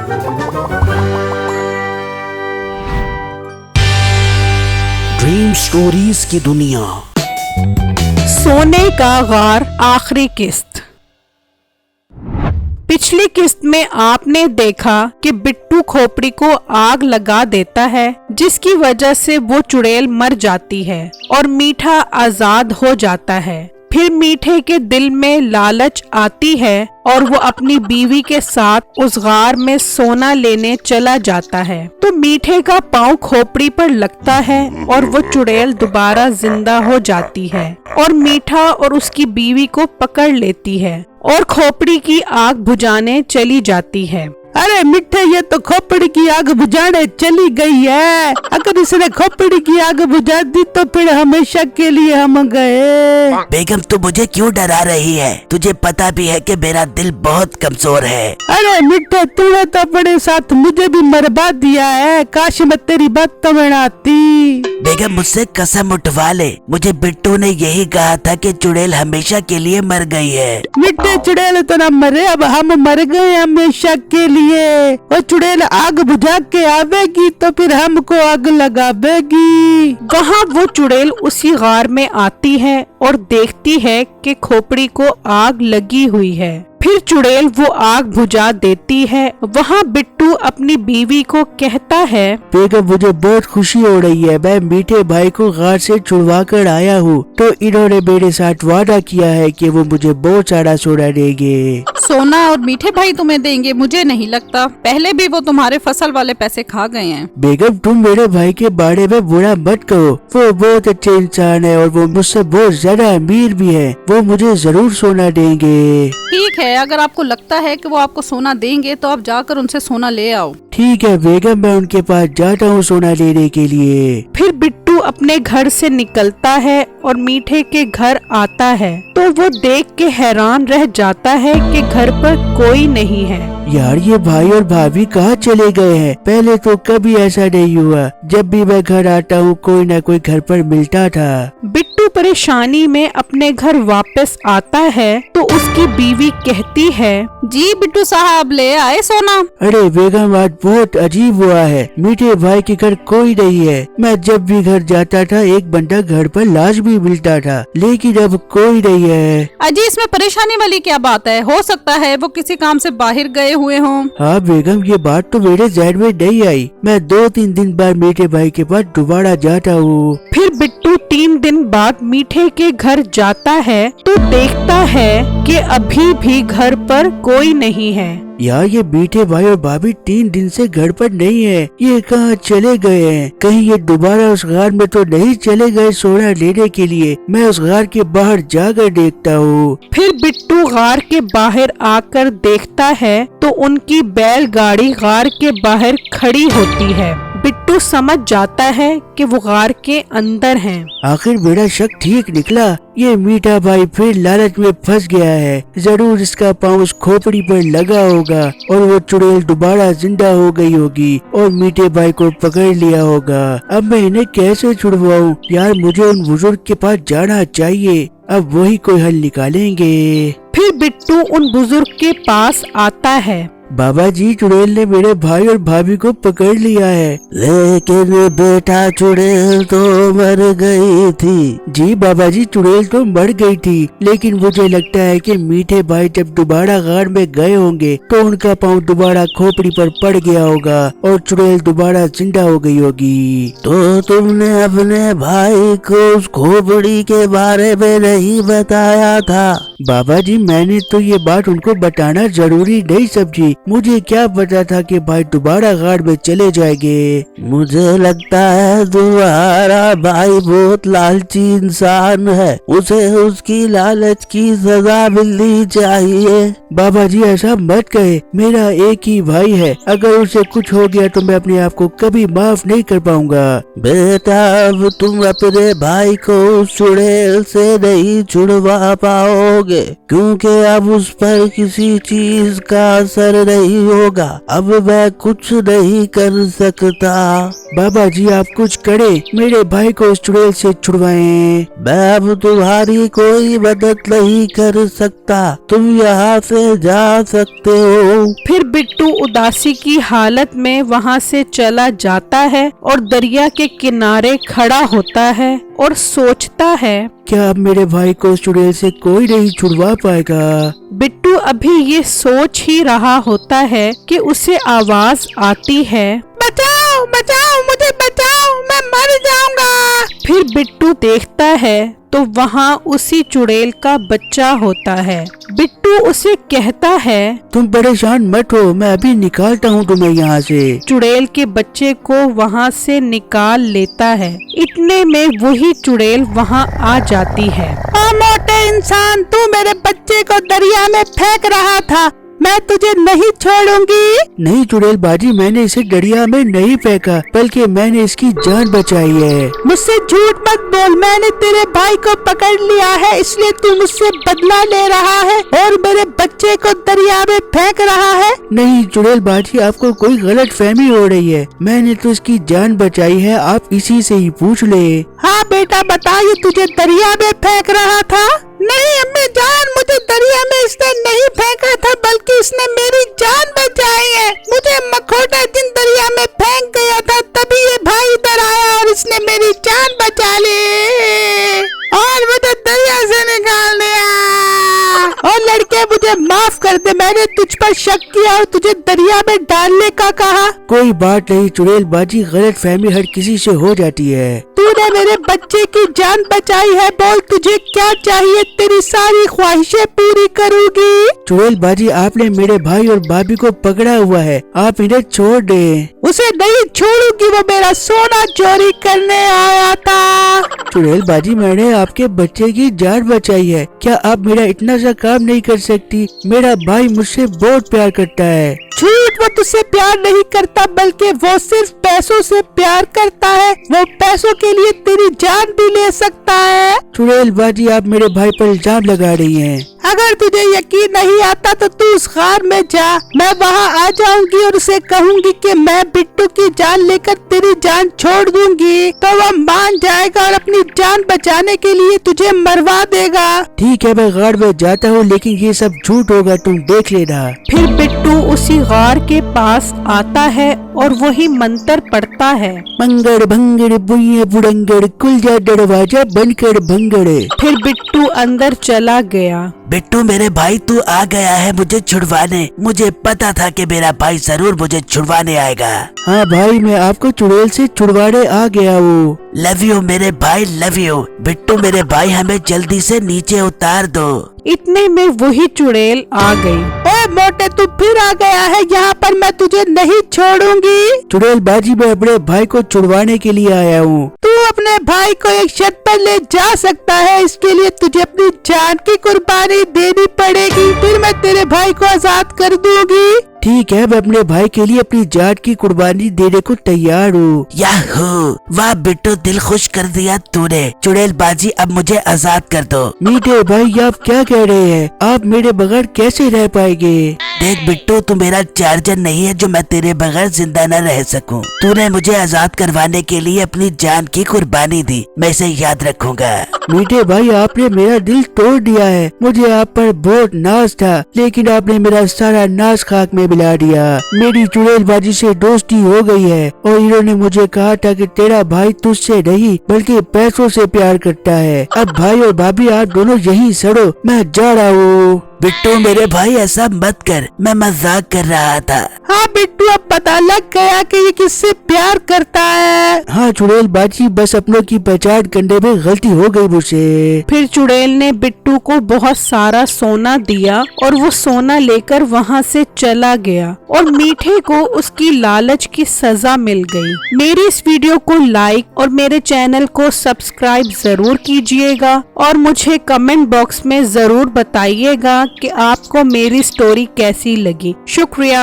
Dream stories की दुनिया। सोने का गार आखिरी किस्त। पिछली किस्त में आपने देखा कि बिट्टू खोपड़ी को आग लगा देता है, जिसकी वजह से वो चुड़ैल मर जाती है और मीठा आजाद हो जाता है। फिर मीठे के दिल में लालच आती है और वो अपनी बीवी के साथ उस गार में सोना लेने चला जाता है। तो मीठे का पाँव खोपड़ी पर लगता है और वो चुड़ैल दोबारा जिंदा हो जाती है और मीठा और उसकी बीवी को पकड़ लेती है और खोपड़ी की आग बुझाने चली जाती है। अरे मिठे, ये तो खोपड़ी की आग बुझाने चली गई है। अगर इसने खोपड़ी की आग बुझा दी तो फिर हमेशा के लिए हम गए। बेगम, तू मुझे क्यों डरा रही है? तुझे पता भी है कि मेरा दिल बहुत कमजोर है। अरे मिठे, तूने तो अपने साथ मुझे भी मरवा दिया है। काश मैं तेरी बात तो बनाती। बेगम, मुझसे कसम उठवा ले। मुझे बिट्टू ने यही कहा था कि चुड़ैल हमेशा के लिए मर गई है। मिठे, चुड़ैल तो न मरे, अब हम मर गए हमेशा के लिए। और चुड़ैल आग बुझा के आवेगी तो फिर हमको आग लगावेगी। वहाँ वो चुड़ैल उसी गार में आती है और देखती है कि खोपड़ी को आग लगी हुई है। फिर चुड़ैल वो आग बुझा देती है। वहाँ बिट्टू अपनी बीवी को कहता है, बेगम, मुझे बहुत खुशी हो रही है। मैं मीठे भाई को गार से छुड़वा कर आया हूँ, तो इन्होंने मेरे साथ वादा किया है कि वो मुझे बहुत सारा सोना देंगे। सोना और मीठे भाई तुम्हें देंगे? मुझे नहीं लगता, पहले भी वो तुम्हारे फसल वाले पैसे खा गए हैं। बेगम, तुम मेरे भाई के बारे में बुरा मत कहो। वो बहुत अच्छे इंसान है और वो मुझसे बहुत ज्यादा अमीर भी है। वो मुझे जरूर सोना देंगे। ठीक है, अगर आपको लगता है कि वो आपको सोना देंगे तो आप जाकर उनसे सोना ले आओ। ठीक है बेगम, मैं उनके पास जाता हूँ सोना लेने के लिए। फिर बिट्टू अपने घर से निकलता है और मीठे के घर आता है तो वो देख के हैरान रह जाता है कि घर पर कोई नहीं है। यार, ये भाई और भाभी कहाँ चले गए हैं? पहले तो कभी ऐसा नहीं हुआ। जब भी मैं घर आता हूँ कोई न कोई घर पर मिलता था। बिट्टू परेशानी में अपने घर वापस आता है तो उसकी बीवी कहती है, जी बिट्टू साहब, ले आए सोना? अरे बेगम, आज बहुत अजीब हुआ है। मीठे भाई के घर कोई नहीं है। मैं जब भी घर जाता था एक बंदा घर पर लाश भी मिलता था, लेकिन अब कोई नहीं है। अजी, इसमें परेशानी वाली क्या बात है? हो सकता है वो किसी काम से बाहर गए हुए हों। हाँ बेगम, ये बात तो मेरे ज़हन में नहीं आई। मैं 2-3 दिन बाद मीठे भाई के पास दोबारा जाता हूँ। फिर बिट्टू 3 दिन बाद मीठे के घर जाता है तो देखता है कि अभी भी घर पर कोई नहीं है। यार, ये मीठे भाई और भाभी 3 दिन से घर पर नहीं है। ये कहाँ चले गए हैं? कहीं ये दोबारा उस गार में तो नहीं चले गए सोना लेने के लिए? मैं उस गार के बाहर जाकर देखता हूँ। फिर बिट्टू गार के बाहर आकर देखता है तो उनकी बैलगाड़ी गार के बाहर खड़ी होती है। बिट्टू समझ जाता है कि वो गार के अंदर हैं। आखिर मेरा शक ठीक निकला। ये मीठा भाई फिर लालच में फंस गया है। जरूर इसका पाँव उस खोपड़ी पर लगा होगा और वो चुड़ैल दोबारा जिंदा हो गई होगी और मीठे भाई को पकड़ लिया होगा। अब मैं इन्हें कैसे छुड़वाऊं? यार, मुझे उन बुजुर्ग के पास जाना चाहिए। अब वही कोई हल निकालेंगे। फिर बिट्टू उन बुजुर्ग के पास आता है। बाबा जी, चुड़ैल ने मेरे भाई और भाभी को पकड़ लिया है। लेकिन बेटा, चुड़ैल तो मर गई थी। जी बाबा जी, चुड़ैल तो मर गई थी, लेकिन मुझे लगता है कि मीठे भाई जब दोबारा गार में गए होंगे तो उनका पाँव दोबारा खोपड़ी पर पड़ गया होगा और चुड़ैल दोबारा जिंदा हो गई होगी। तो तुमने अपने भाई को उस खोपड़ी के बारे में नहीं बताया था? बाबा जी, मैंने तो ये बात उनको बताना जरूरी नहीं समझी। मुझे क्या पता था कि भाई दोबारा गाड़ में चले जाएंगे। मुझे लगता है तुम्हारा भाई बहुत लालची इंसान है। उसे उसकी लालच की सजा मिलनी चाहिए। बाबा जी, ऐसा मत कहे। मेरा एक ही भाई है। अगर उसे कुछ हो गया तो मैं अपने आप को कभी माफ नहीं कर पाऊंगा। बेटा, अब तुम अपने भाई को उस चुड़ैल से नहीं छुड़वा पाओगे, क्योंकि अब उस पर किसी चीज का असर नहीं होगा। अब मैं कुछ नहीं कर सकता। बाबा जी आप कुछ करे, मेरे भाई को उस चुड़ैल से छुड़वाएं। मैं अब तुम्हारी कोई मदद नहीं कर सकता, तुम यहाँ से जा सकते हो। फिर बिट्टू उदासी की हालत में वहाँ से चला जाता है और दरिया के किनारे खड़ा होता है और सोचता है, क्या अब मेरे भाई को उस चुड़ैल से कोई नहीं छुड़वा पाएगा? बिट्टू अभी ये सोच ही रहा होता है कि उसे आवाज आती है, बचाओ बचाओ मुझे बचाओ, मैं मर जाऊंगा। फिर बिट्टू देखता है तो वहाँ उसी चुड़ैल का बच्चा होता है। बिट्टू उसे कहता है, तुम परेशान मत हो, मैं अभी निकालता हूँ तुम्हें यहाँ से। चुड़ैल के बच्चे को वहाँ से निकाल लेता है। इतने में वही चुड़ैल वहाँ आ जाती है। मोटे इंसान, तू मेरे बच्चे को दरिया में फेंक रहा था, मैं तुझे नहीं छोड़ूंगी। नहीं चुड़ैल बाजी, मैंने इसे दरिया में नहीं फेंका, बल्कि मैंने इसकी जान बचाई है। मुझसे झूठ मत बोल, मैंने तेरे भाई को पकड़ लिया है, इसलिए तू मुझसे बदला ले रहा है और मेरे बच्चे को दरिया में फेंक रहा है। नहीं चुड़ैल बाजी, आपको कोई गलत फहमी हो रही है, मैंने तो इसकी जान बचाई है, आप इसी से ही पूछ ले। हाँ बेटा बता, ये तुझे दरिया में फेंक रहा था? नहीं अम्मी जान, मुझे दरिया में इसने नहीं फेंका था, बल्कि इसने मेरी जान बचाई है। मुझे मखौटा दिन दरिया में फेंक गया था, तभी ये भाई इधर आया और इसने मेरी जान बचा ली और मुझे दरिया से निकाल दिया। और लड़के मुझे माफ कर दे, मैंने तुझ पर शक किया और तुझे दरिया में डालने का कहा। कोई बात नहीं चुड़ैल बाजी, गलत फहमी हर किसी से हो जाती है। तूने मेरे बच्चे की जान बचाई है, बोल तुझे क्या चाहिए, तेरी सारी ख्वाहिशें पूरी करूंगी। चुड़ैल बाजी, आपने मेरे भाई और भाभी को पकड़ा हुआ है, आप इन्हें छोड़ दे। उसे नहीं छोड़ूंगी, वो मेरा सोना चोरी करने आया था। चुड़ैल बाजी, मैंने आपके बच्चे की जान बचाई है, क्या आप मेरा इतना सा काम नहीं कर सकती? मेरा भाई मुझसे बहुत प्यार करता है। झूठ, वो तुझसे प्यार नहीं करता, बल्कि वो सिर्फ पैसों से प्यार करता है। वो पैसों के लिए तेरी जान भी ले सकता है। चुड़ैल बाजी, आप मेरे भाई पर इल्जाम लगा रही हैं। अगर तुझे यकीन नहीं आता तो तू उस गार में जा, मैं वहाँ आ जाऊंगी और उसे कहूंगी कि मैं बिट्टू की जान लेकर तेरी जान छोड़ दूंगी, तो वह मान जाएगा और अपनी जान बचाने के लिए तुझे मरवा देगा। ठीक है, मैं गार में जाता हूँ, लेकिन ये सब झूठ होगा, तुम देख लेना। फिर बिट्टू उसी गार के पास आता है और वही मंत्र पढ़ता है, मंगड़ भंगड़ बुइये बुड़ंगड़, खुल जा दरवाजा बंद कर भंगड़। फिर बिट्टू अंदर चला गया। बिट्टू मेरे भाई तू आ गया है मुझे छुड़वाने, मुझे पता था कि मेरा भाई जरूर मुझे छुड़वाने आएगा। हाँ भाई, मैं आपको चुड़ैल से छुड़वाने आ गया हूँ। लव यू मेरे भाई, लव यू। बिट्टू मेरे भाई, हमें जल्दी से नीचे उतार दो। इतने में वही चुड़ैल आ गई। ए मोटे, तू फिर आ गया है यहाँ पर, मैं तुझे नहीं छोड़ूंगी। चुड़ैल बाजी, मैं अपने भाई को छुड़वाने के लिए आया हूँ। तू अपने भाई को एक शर्त पर ले जा सकता है, इसके लिए तुझे अपनी जान की कुर्बानी देनी पड़ेगी, फिर मैं तेरे भाई को आजाद कर दूंगी। ठीक है, मैं अपने भाई के लिए अपनी जान की कुर्बानी देने को तैयार हूँ। याहू, वाह बिट्टू, दिल खुश कर दिया तूने। चुड़ैल बाजी, अब मुझे आजाद कर दो। मीठे भाई, आप क्या कह रहे हैं? आप मेरे बगैर कैसे रह पाएंगे? देख बिट्टू, तू मेरा चार्जर नहीं है जो मैं तेरे बगैर जिंदा न रह सकूं। तूने मुझे आजाद करवाने के लिए अपनी जान की कुर्बानी दी, मैं इसे याद रखूंगा। मीठे भाई, आपने मेरा दिल तोड़ दिया है। मुझे आप पर बहुत नाज था, लेकिन आपने मेरा सारा नाज खाक में मिला दिया। मेरी चुड़ैल बाजी से दोस्ती हो गई है और इन्होंने मुझे कहा था कि तेरा भाई तुझसे नहीं बल्कि पैसों से प्यार करता है। अब भाई और भाभी, आप दोनों यहीं सड़ो, मैं जा रहा हूँ। बिट्टू मेरे भाई, ऐसा मत कर, मैं मजाक कर रहा था। हाँ बिट्टू, अब पता लग गया कि ये किससे प्यार करता है। हाँ चुड़ैल बाजी, बस अपनों की पहचान करने में गलती हो गई मुझसे। फिर चुड़ैल ने बिट्टू को बहुत सारा सोना दिया और वो सोना लेकर वहाँ से चला गया और मीठे को उसकी लालच की सजा मिल गई। मेरी इस वीडियो को लाइक और मेरे चैनल को सब्सक्राइब जरूर कीजिएगा और मुझे कमेंट बॉक्स में जरूर बताइएगा कि आपको मेरी स्टोरी कैसी लगी। शुक्रिया।